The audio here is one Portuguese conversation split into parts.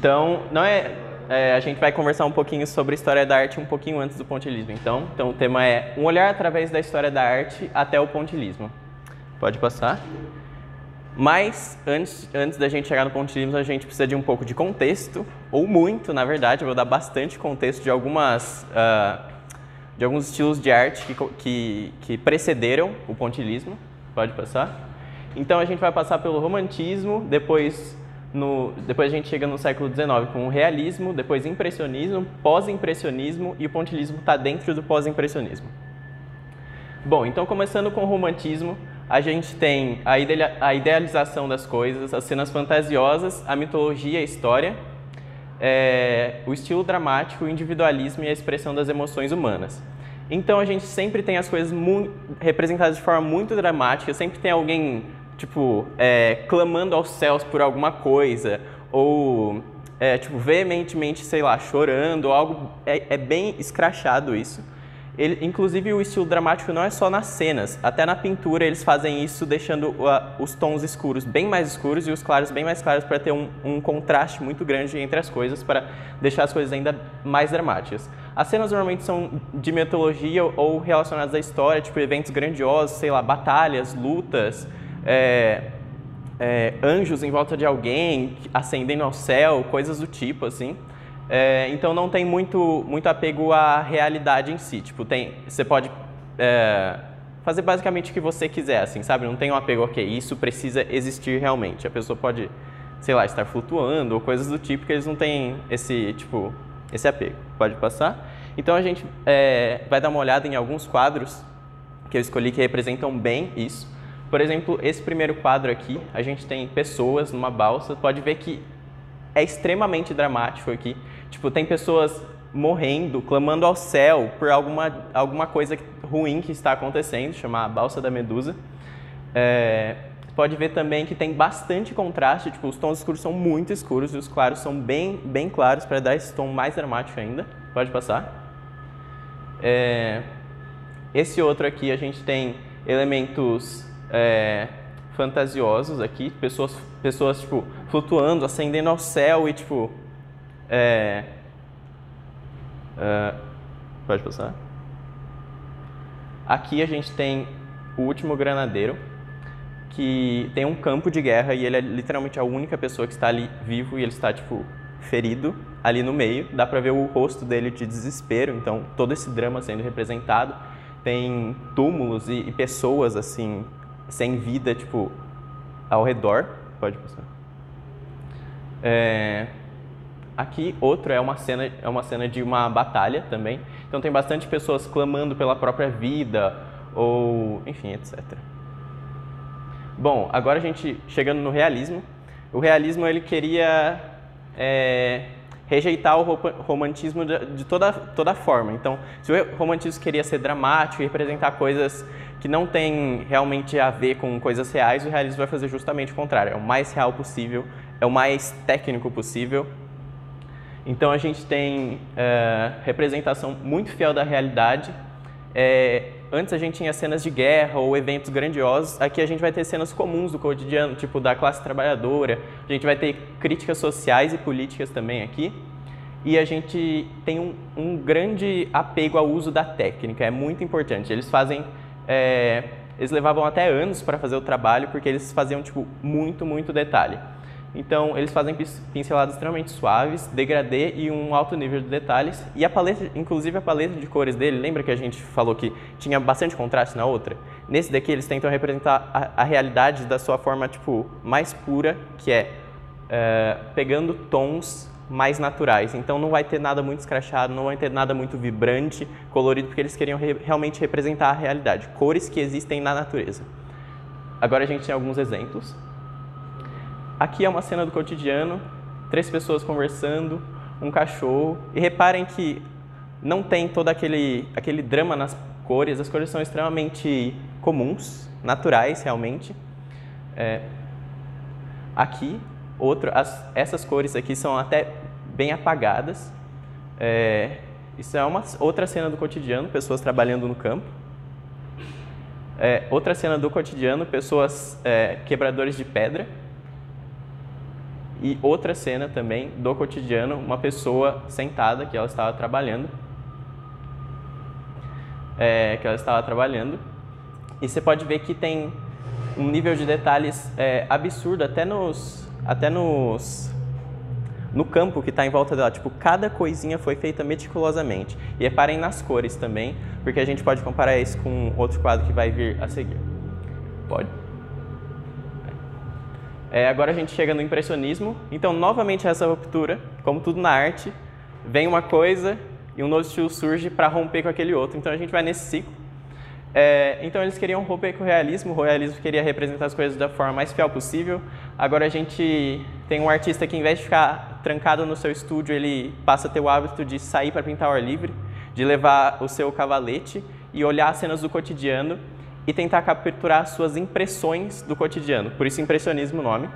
Então, não a gente vai conversar um pouquinho sobre história da arte um pouquinho antes do pontilhismo. Então o tema é um olhar através da história da arte até o pontilhismo. Pode passar. Mas, antes da gente chegar no pontilhismo, a gente precisa de um pouco de contexto, ou muito, na verdade. Eu vou dar bastante contexto de alguns estilos de arte que precederam o pontilhismo. Pode passar. Então, a gente vai passar pelo romantismo, depois a gente chega no século XIX com o realismo, depois impressionismo, pós-impressionismo, e o pontilhismo está dentro do pós-impressionismo. Bom, então começando com o romantismo, a gente tem a idealização das coisas, as cenas fantasiosas, a mitologia e a história, o estilo dramático, o individualismo e a expressão das emoções humanas. Então a gente sempre tem as coisas representadas de forma muito dramática, sempre tem alguém tipo, clamando aos céus por alguma coisa, ou tipo, veementemente, sei lá, chorando, ou algo, é bem escrachado isso. Inclusive, o estilo dramático não é só nas cenas, até na pintura eles fazem isso deixando os tons escuros bem mais escuros e os claros bem mais claros para ter um contraste muito grande entre as coisas, para deixar as coisas ainda mais dramáticas. As cenas normalmente são de mitologia ou relacionadas à história, tipo eventos grandiosos, sei lá, batalhas, lutas, anjos em volta de alguém, ascendendo ao céu, coisas do tipo, assim. Então não tem muito apego à realidade em si. Tipo, você pode fazer basicamente o que você quiser, assim, sabe? Não tem um apego, ok, isso precisa existir realmente. A pessoa pode, sei lá, estar flutuando ou coisas do tipo, que eles não têm esse apego. Pode passar? Então a gente vai dar uma olhada em alguns quadros que eu escolhi que representam bem isso. Por exemplo, esse primeiro quadro aqui, a gente tem pessoas numa balsa. Pode ver que é extremamente dramático aqui. Tipo, tem pessoas morrendo, clamando ao céu por alguma coisa ruim que está acontecendo, chama a Balsa da Medusa. Pode ver também que tem bastante contraste, tipo, os tons escuros são muito escuros e os claros são bem, bem claros para dar esse tom mais dramático ainda. Pode passar. Esse outro aqui a gente tem elementos fantasiosos aqui, pessoas tipo, flutuando, ascendendo ao céu e tipo... pode passar. Aqui a gente tem o último granadeiro, que tem um campo de guerra e ele é literalmente a única pessoa que está ali vivo e ele está tipo ferido ali no meio. Dá pra ver o rosto dele de desespero, então todo esse drama sendo representado. Tem túmulos e pessoas assim sem vida tipo ao redor. Pode passar. Aqui outro é uma cena de uma batalha também. Então tem bastante pessoas clamando pela própria vida ou enfim, etc. Bom, agora a gente chegando no realismo. O realismo ele queria rejeitar o romantismo de toda forma. Então, se o romantismo queria ser dramático e representar coisas que não têm realmente a ver com coisas reais, o realismo vai fazer justamente o contrário. É o mais real possível, é o mais técnico possível. Então a gente tem representação muito fiel da realidade. Antes a gente tinha cenas de guerra ou eventos grandiosos. Aqui a gente vai ter cenas comuns do cotidiano, tipo da classe trabalhadora. A gente vai ter críticas sociais e políticas também aqui. E a gente tem um grande apego ao uso da técnica, é muito importante. Eles levavam até anos para fazer o trabalho, porque eles faziam tipo, muito detalhe. Então, eles fazem pinceladas extremamente suaves, degradê e um alto nível de detalhes. E a paleta, inclusive a paleta de cores dele, lembra que a gente falou que tinha bastante contraste na outra? Nesse daqui, eles tentam representar a realidade da sua forma tipo, mais pura, que é pegando tons mais naturais. Então, não vai ter nada muito escrachado, não vai ter nada muito vibrante, colorido, porque eles queriam realmente representar a realidade, cores que existem na natureza. Agora a gente tem alguns exemplos. Aqui é uma cena do cotidiano, 3 pessoas conversando, um cachorro. E reparem que não tem todo aquele drama nas cores, as cores são extremamente comuns, naturais realmente. Aqui, essas cores aqui são até bem apagadas. Isso é uma outra cena do cotidiano, pessoas trabalhando no campo. Outra cena do cotidiano, pessoas quebradores de pedra. e outra cena também do cotidiano, uma pessoa sentada que ela estava trabalhando. E você pode ver que tem um nível de detalhes absurdo no campo que está em volta dela. Tipo, cada coisinha foi feita meticulosamente. E reparem nas cores também, porque a gente pode comparar isso com outro quadro que vai vir a seguir. Pode. Agora a gente chega no impressionismo. Então, novamente, essa ruptura, como tudo na arte, vem uma coisa e um novo estilo surge para romper com aquele outro. Então, a gente vai nesse ciclo. Então, eles queriam romper com o realismo queria representar as coisas da forma mais fiel possível. Agora, a gente tem um artista que, em vez de ficar trancado no seu estúdio, ele passa a ter o hábito de sair para pintar ao ar livre, de levar o seu cavalete e olhar as cenas do cotidiano e tentar capturar suas impressões do cotidiano. Por isso, impressionismo o nome.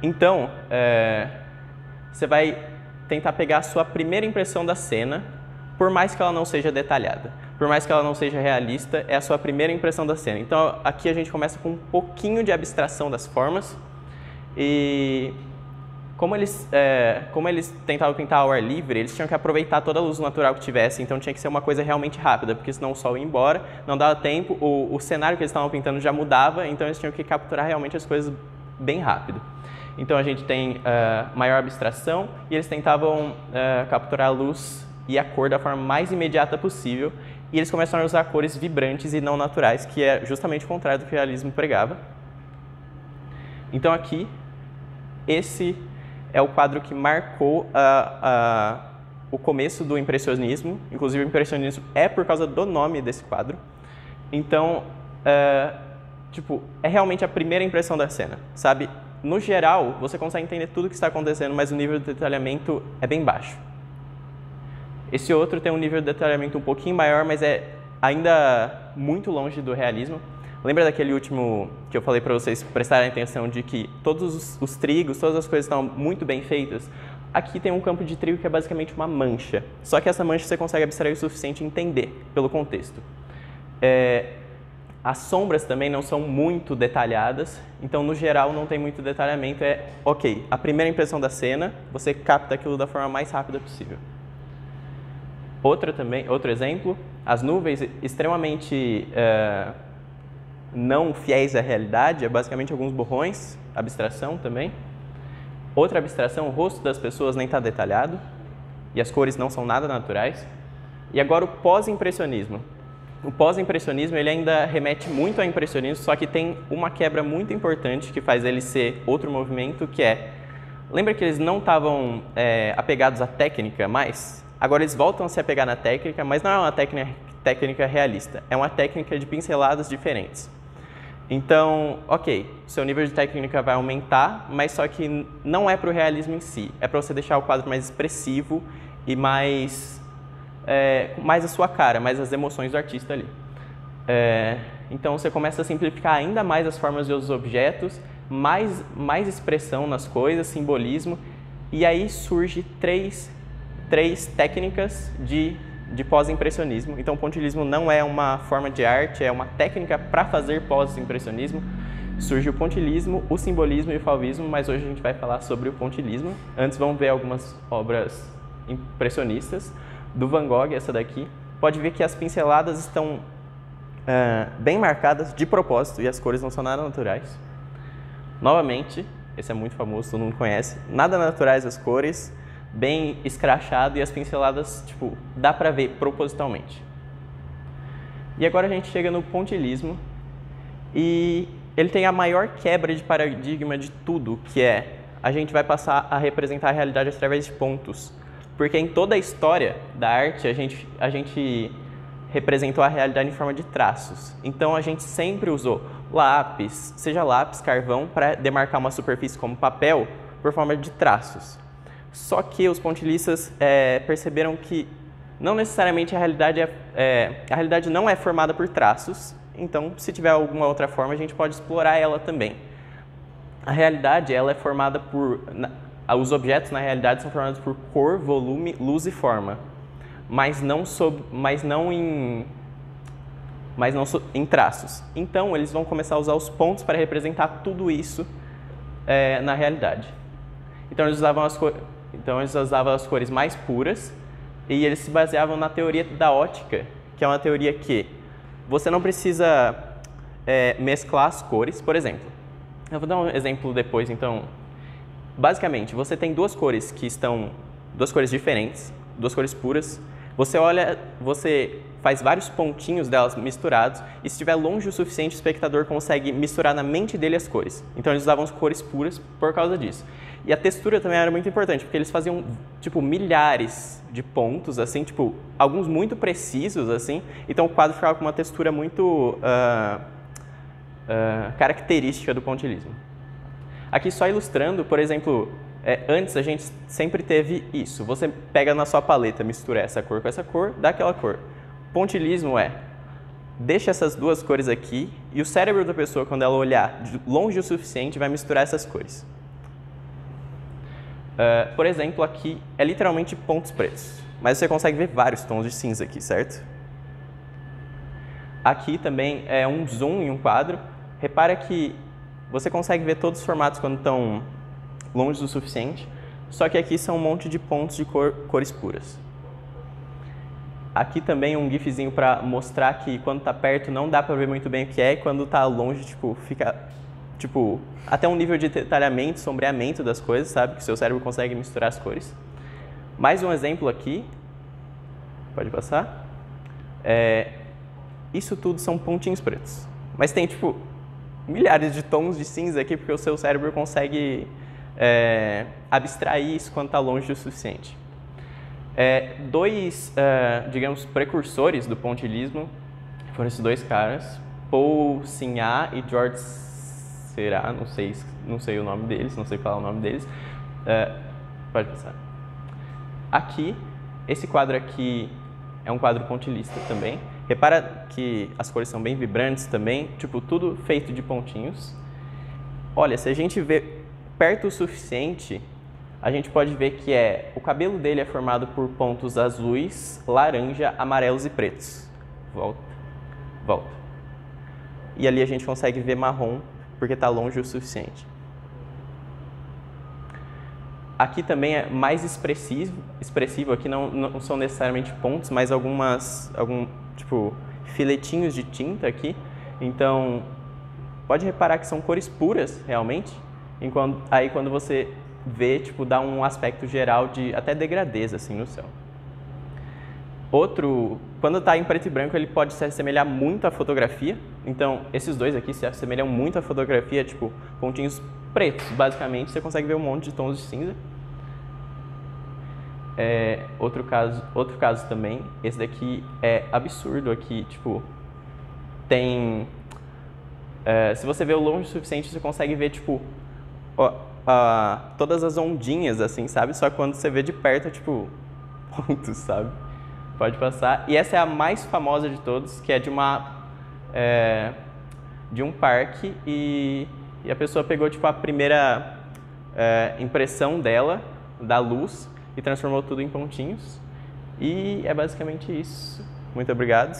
Então, você vai tentar pegar a sua primeira impressão da cena, por mais que ela não seja detalhada, por mais que ela não seja realista, é a sua primeira impressão da cena. Então, aqui a gente começa com um pouquinho de abstração das formas. E como eles tentavam pintar ao ar livre, eles tinham que aproveitar toda a luz natural que tivesse, então tinha que ser uma coisa realmente rápida, porque senão o sol ia embora, não dava tempo, o cenário que eles estavam pintando já mudava, então eles tinham que capturar realmente as coisas bem rápido. Então a gente tem maior abstração e eles tentavam capturar a luz e a cor da forma mais imediata possível, e eles começaram a usar cores vibrantes e não naturais, que é justamente o contrário do que o realismo pregava. Então aqui, esse é o quadro que marcou o começo do impressionismo. Inclusive, o impressionismo é por causa do nome desse quadro. Então, é realmente a primeira impressão da cena, sabe? No geral, você consegue entender tudo o que está acontecendo, mas o nível de detalhamento é bem baixo. Esse outro tem um nível de detalhamento um pouquinho maior, mas é ainda muito longe do realismo. Lembra daquele último que eu falei para vocês prestarem atenção de que todos os trigos, todas as coisas estão muito bem feitas? Aqui tem um campo de trigo que é basicamente uma mancha. Só que essa mancha você consegue abstrair o suficiente e entender pelo contexto. As sombras também não são muito detalhadas, então no geral não tem muito detalhamento. Ok, a primeira impressão da cena, você capta aquilo da forma mais rápida possível. Outro exemplo, as nuvens extremamente não fiéis à realidade, é basicamente alguns borrões, abstração também. Outra abstração, o rosto das pessoas nem está detalhado e as cores não são nada naturais. E agora o pós-impressionismo. O pós-impressionismo ele ainda remete muito ao impressionismo, só que tem uma quebra muito importante que faz ele ser outro movimento, que lembra que eles não estavam apegados à técnica mais? Agora eles voltam a se apegar na técnica, mas não é uma técnica realista, é uma técnica de pinceladas diferentes. Então, ok, seu nível de técnica vai aumentar, mas só que não é para o realismo em si, é para você deixar o quadro mais expressivo e mais a sua cara, mais as emoções do artista ali. Então você começa a simplificar ainda mais as formas dos objetos, mais expressão nas coisas, simbolismo, e aí surge três técnicas de pós-impressionismo. Então, o pontilhismo não é uma forma de arte, é uma técnica para fazer pós-impressionismo. Surge o pontilhismo, o simbolismo e o fauvismo, mas hoje a gente vai falar sobre o pontilhismo. Antes, vamos ver algumas obras impressionistas. Do Van Gogh, essa daqui. Pode ver que as pinceladas estão bem marcadas de propósito e as cores não são nada naturais. Novamente, esse é muito famoso, todo mundo conhece. Nada naturais as cores, bem escrachado e as pinceladas, dá pra ver propositalmente. E agora a gente chega no pontilhismo e ele tem a maior quebra de paradigma de tudo, que a gente vai passar a representar a realidade através de pontos. Porque em toda a história da arte, a gente representou a realidade em forma de traços. Então a gente sempre usou lápis, seja lápis, carvão, para demarcar uma superfície como papel, por forma de traços. Só que os pontilhistas perceberam que não necessariamente a realidade não é formada por traços, então se tiver alguma outra forma a gente pode explorar ela também. A realidade ela é formada os objetos na realidade são formados por cor, volume, luz e forma, mas não em traços. Então eles vão começar a usar os pontos para representar tudo isso na realidade. Então eles usavam as cores mais puras e eles se baseavam na teoria da ótica, que é uma teoria que você não precisa mesclar as cores. Por exemplo, eu vou dar um exemplo depois. Então, basicamente, você tem duas cores diferentes, duas cores puras. Você faz vários pontinhos delas misturados e se estiver longe o suficiente, o espectador consegue misturar na mente dele as cores. Então eles usavam as cores puras por causa disso. E a textura também era muito importante, porque eles faziam, tipo, milhares de pontos, assim, tipo, alguns muito precisos, assim. Então o quadro ficava com uma textura muito característica do pontilhismo. Aqui só ilustrando, por exemplo, antes a gente sempre teve isso. Você pega na sua paleta, mistura essa cor com essa cor, dá aquela cor. Pontilhismo deixa essas duas cores aqui e o cérebro da pessoa, quando ela olhar longe o suficiente, vai misturar essas cores. Por exemplo, aqui é literalmente pontos pretos, mas você consegue ver vários tons de cinza aqui, certo? Aqui também é um zoom em um quadro. Repara que você consegue ver todos os formatos quando estão longe o suficiente, só que aqui são um monte de pontos de cores puras. Aqui também um gifzinho para mostrar que quando está perto não dá para ver muito bem o que é, e quando está longe, tipo, fica até um nível de detalhamento, sombreamento das coisas, sabe? Que o seu cérebro consegue misturar as cores. Mais um exemplo aqui. Pode passar. Isso tudo são pontinhos pretos. Mas tem, tipo, milhares de tons de cinza aqui, porque o seu cérebro consegue abstrair isso quando está longe o suficiente. Dois, digamos, precursores do pontilhismo foram esses dois caras, Paul Signac e George Seurat, não sei o nome deles, não sei falar o nome deles. Pode passar. Aqui, esse quadro aqui é um quadro pontilhista também. Repara que as cores são bem vibrantes também, tipo, tudo feito de pontinhos. Olha, se a gente vê perto o suficiente, a gente pode ver que o cabelo dele é formado por pontos azuis, laranja, amarelos e pretos. Volta. E ali a gente consegue ver marrom, porque está longe o suficiente. Aqui também é mais expressivo. Aqui não são necessariamente pontos, mas tipo, filetinhos de tinta aqui. Então, pode reparar que são cores puras, realmente. Aí quando você vê, tipo, dá um aspecto geral de até degradez, assim, no céu. Quando está em preto e branco, ele pode se assemelhar muito à fotografia. Então, esses dois aqui se assemelham muito à fotografia, tipo, pontinhos pretos, basicamente. Você consegue ver um monte de tons de cinza. Outro caso também, esse daqui é absurdo aqui, tipo, tem... se você vê o longe o suficiente, você consegue ver, tipo, todas as ondinhas, assim, sabe? Só que quando você vê de perto, é tipo, pontos, sabe? Pode passar. E essa é a mais famosa de todos, que é de um parque e a pessoa pegou, tipo, a primeira impressão dela, da luz, e transformou tudo em pontinhos. E é basicamente isso. Muito obrigado.